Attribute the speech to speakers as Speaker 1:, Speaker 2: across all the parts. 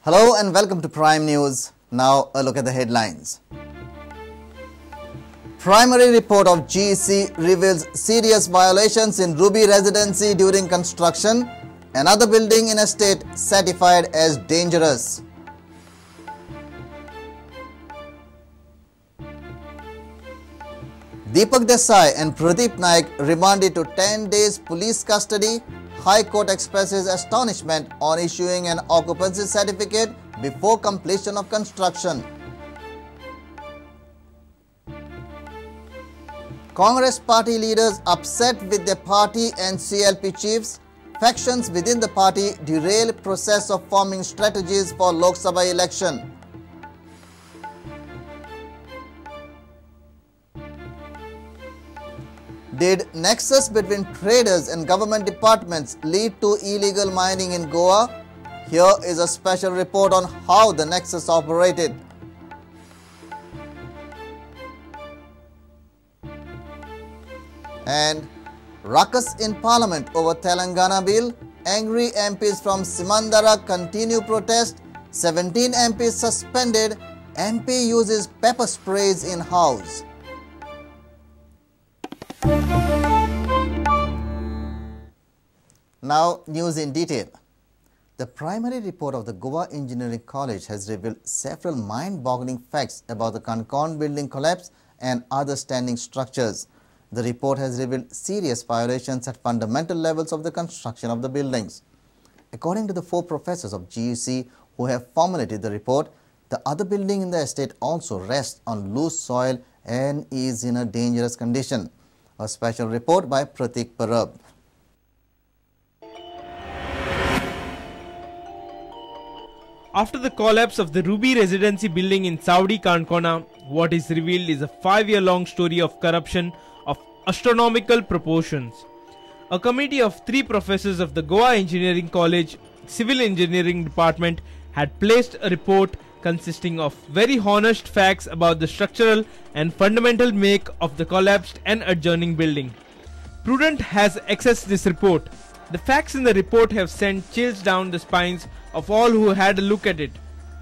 Speaker 1: Hello and welcome to Prime News. Now a look at the headlines. Primary report of GEC reveals serious violations in Ruby residency during construction. Another building in estate certified as dangerous. Deepak Desai and Pradeep Naik remanded to 10 days police custody. High Court expresses astonishment on issuing an occupancy certificate before completion of construction. Congress party leaders upset with their party and CLP chiefs. Factions within the party derail process of forming strategies for Lok Sabha election. Did nexus between traders and government departments lead to illegal mining in Goa? Here is a special report on how the nexus operated. And ruckus in Parliament over Telangana bill. Angry MPs from Simandara continue protest. 17 MPs suspended. MP uses pepper sprays in house. Now, news in detail. The primary report of the Goa Engineering College has revealed several mind-boggling facts about the Canacona Building Collapse and other standing structures. The report has revealed serious violations at fundamental levels of the construction of the buildings. According to the 4 professors of GEC who have formulated the report, the other building in the estate also rests on loose soil and is in a dangerous condition. A special report by Pratik Parab.
Speaker 2: After the collapse of the Ruby residency building in Saudi Canacona, what is revealed is a 5-year-long story of corruption of astronomical proportions. A committee of 3 professors of the Goa Engineering College Civil Engineering Department had placed a report consisting of very honest facts about the structural and fundamental make of the collapsed and adjoining building. Prudent has accessed this report. The facts in the report have sent chills down the spines of all who had a look at it.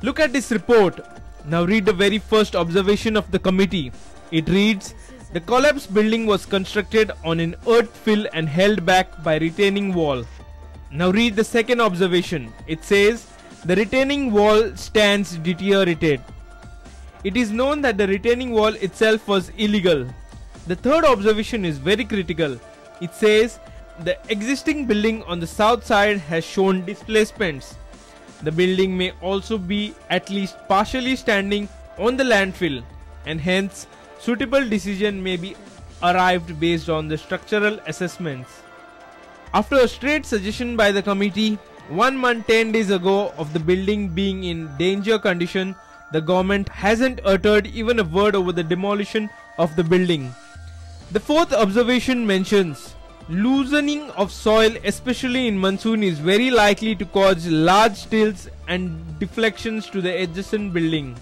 Speaker 2: Look at this report. Now read the very first observation of the committee. It reads, the collapsed building was constructed on an earth fill and held back by retaining wall. Now read the second observation. It says, the retaining wall stands deteriorated. It is known that the retaining wall itself was illegal. The third observation is very critical. It says, the existing building on the south side has shown displacements. The building may also be at least partially standing on the landfill, and hence suitable decision may be arrived based on the structural assessments. After a straight suggestion by the committee 1 month 10 days ago of the building being in danger condition, the government hasn't uttered even a word over the demolition of the building. The fourth observation mentions, loosening of soil especially in monsoon is very likely to cause large tilts and deflections to the adjacent building.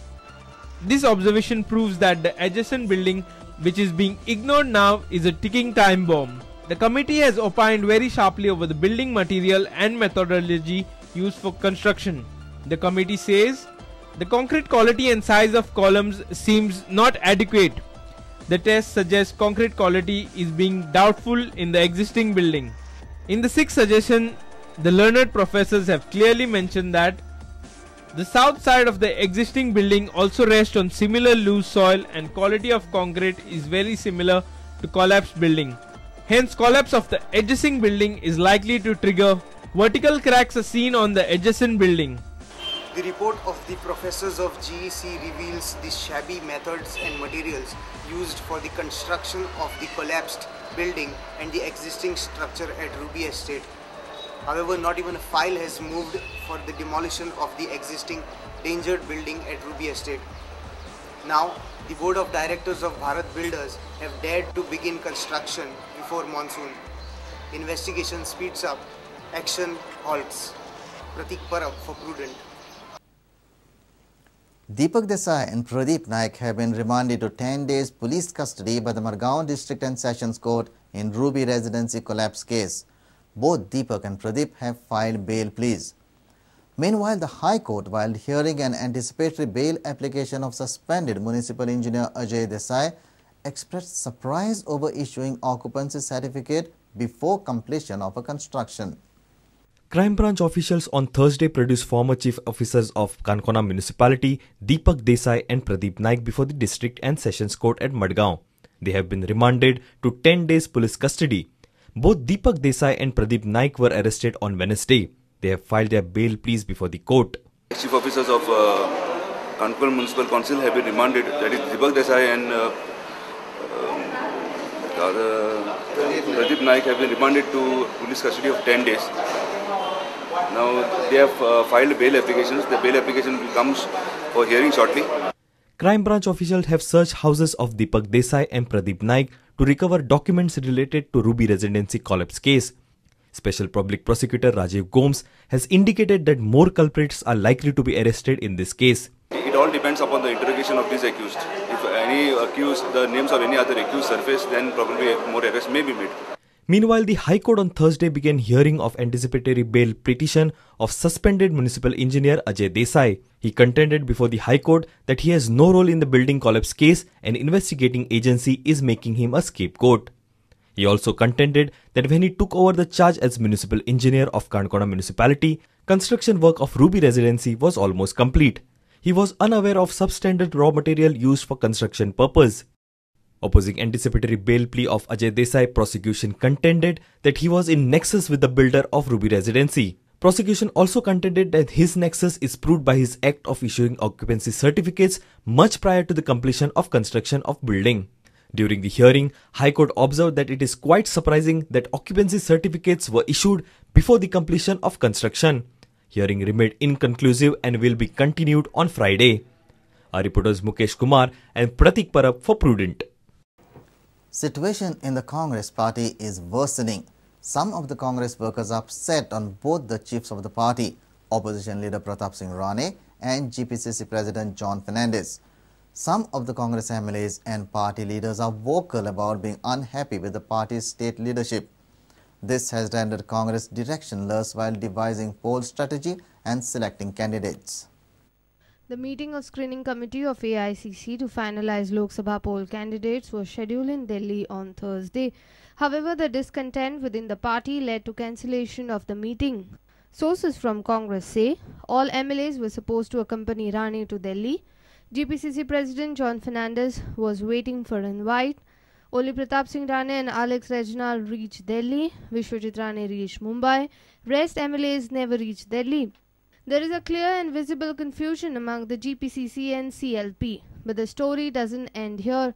Speaker 2: This observation proves that the adjacent building, which is being ignored now, is a ticking time bomb. The committee has opined very sharply over the building material and methodology used for construction. The committee says, the concrete quality and size of columns seems not adequate. The test suggests concrete quality is being doubtful in the existing building. In the 6th suggestion, the learned professors have clearly mentioned that the south side of the existing building also rests on similar loose soil and quality of concrete is very similar to collapsed building. Hence, collapse of the adjacent building is likely to trigger vertical cracks are seen on the adjacent building.
Speaker 3: The report of the professors of GEC reveals the shabby methods and materials used for the construction of the collapsed building and the existing structure at Ruby Estate. However, not even a file has moved for the demolition of the existing endangered building at Ruby Estate. Now, the board of directors of Bharat Builders have dared to begin construction before monsoon. Investigation speeds up, action halts. Pratik Parab for Prudent.
Speaker 1: Deepak Desai and Pradeep Naik have been remanded to 10 days police custody by the Margaon District and Sessions Court in Ruby residency collapse case. Both Deepak and Pradeep have filed bail pleas. Meanwhile, the High Court, while hearing an anticipatory bail application of suspended municipal engineer Ajay Desai, expressed surprise over issuing occupancy certificate before completion of a construction.
Speaker 4: Crime branch officials on Thursday produced former chief officers of Canacona Municipality, Deepak Desai and Pradeep Naik before the District and Sessions Court at Madgaon. They have been remanded to 10 days police custody. Both Deepak Desai and Pradeep Naik were arrested on Wednesday. They have filed their bail pleas before the court.
Speaker 5: Chief officers of Canacona Municipal Council have been remanded, that is Deepak Desai and Pradeep Naik have been remanded to police custody of 10 days. Now they have filed bail applications. The bail application will come for hearing shortly.
Speaker 4: Crime branch officials have searched houses of Deepak Desai and Pradeep Naik to recover documents related to Ruby Residency collapse case. Special Public Prosecutor Rajiv Gomes has indicated that more culprits are likely to be arrested in this case.
Speaker 5: It all depends upon the interrogation of these accused. If any accused, the names of any other accused surface, then probably more arrests may be made.
Speaker 4: Meanwhile, the High Court on Thursday began hearing of anticipatory bail petition of suspended municipal engineer Ajay Desai. He contended before the High Court that he has no role in the building collapse case and investigating agency is making him a scapegoat. He also contended that when he took over the charge as municipal engineer of Canacona Municipality, construction work of Ruby Residency was almost complete. He was unaware of substandard raw material used for construction purpose. Opposing anticipatory bail plea of Ajay Desai, prosecution contended that he was in nexus with the builder of Ruby Residency. Prosecution also contended that his nexus is proved by his act of issuing occupancy certificates much prior to the completion of construction of building. During the hearing, High Court observed that it is quite surprising that occupancy certificates were issued before the completion of construction. Hearing remained inconclusive and will be continued on Friday. Our reporters Mukesh Kumar and Pratik Parab for Prudent.
Speaker 1: Situation in the Congress party is worsening. Some of the Congress workers are upset on both the chiefs of the party, Opposition Leader Pratap Singh Rane and GPCC President John Fernandez. Some of the Congress MLAs and party leaders are vocal about being unhappy with the party's state leadership. This has rendered Congress directionless while devising poll strategy and selecting candidates.
Speaker 6: The meeting of Screening Committee of AICC to finalize Lok Sabha poll candidates was scheduled in Delhi on Thursday. However, the discontent within the party led to cancellation of the meeting. Sources from Congress say all MLAs were supposed to accompany Rane to Delhi. GPCC President John Fernandez was waiting for an invite. Only Pratap Singh Rane and Alex Reginald reached Delhi. Vishwajit Rane reached Mumbai. Rest MLAs never reached Delhi. There is a clear and visible confusion among the GPCC and CLP. But the story doesn't end here.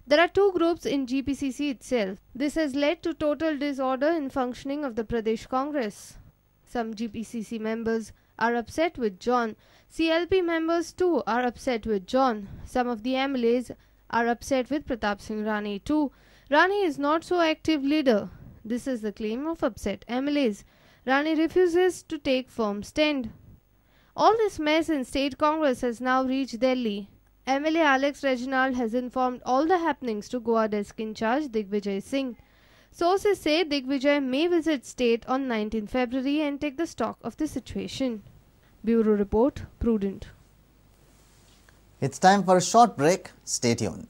Speaker 6: There are two groups in GPCC itself. This has led to total disorder in functioning of the Pradesh Congress. Some GPCC members are upset with John. CLP members too are upset with John. Some of the MLAs are upset with Pratap Singh Rane too. Rane is not so active leader. This is the claim of upset MLAs. Rane refuses to take firm stand. All this mess in State Congress has now reached Delhi. MLA Alex Reginald has informed all the happenings to Goa Desk in charge Digvijay Singh. Sources say Digvijay may visit state on 19 February and take the stock of the situation. Bureau Report, Prudent.
Speaker 1: It's time for a short break. Stay tuned.